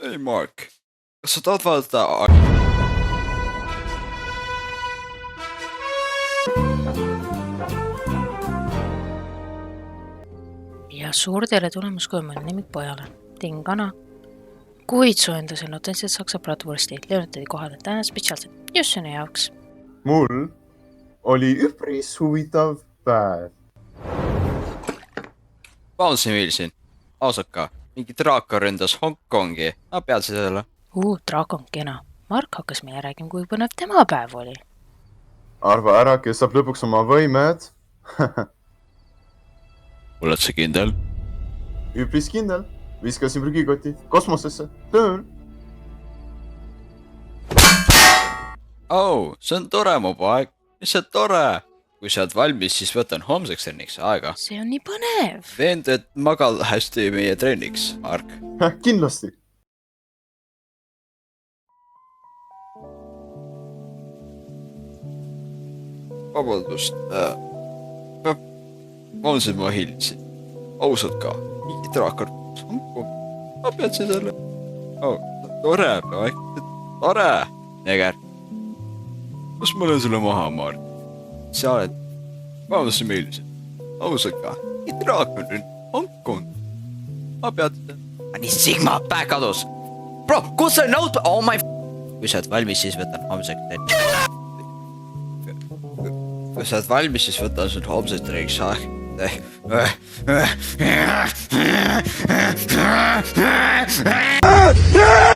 Ei Mark, kas sa tahad vaadata Ja suur tere tulemast kuulma lemmikpojale. Tegin kana, kuid soojendasin autentset saksa bratwursti Leontiedi kohale täna spetsiaalselt just sinu jaoks. Mul oli üpris huvitav päev. Vabandust, Emilsin, ausalt ka, mingi draakon ründas Hongkongi, pead sa selle? Draakon kena. Mark hakkas meile räägima, kui põnev tema päev oli. Arva ära, kes saab lõpuks oma võimed. Oled sa kindel? Üpris kindel. Viskasin prügikoti kosmosesse. Tööl. See on tore, mu poeg. Lihtsalt tore. Kui sa oled valmis, siis võtan homseks trenniks aega. See on nii põnev. Veend, et magad hästi meie trenniks, Mark. Kindlasti. Vabandust. Vabandust, ma hilisin. Ausalt ka. Mingi draakon. Ma pead selle. Tore, poeg. Tore. Neger. Kas ma olen sulle maha, Mark? Sa oled. Vabandust, ma hilisin. Ausalt ka. Mingi draakon on Hongkong. Ma pead seda. Nii Sigma, päev kadus. Bro, kus see nõud? Oh my. Kui sa oled valmis, siis võtan homseks trenniks. Kui sa oled valmis, siis võtan sul homseks trenniks aeg.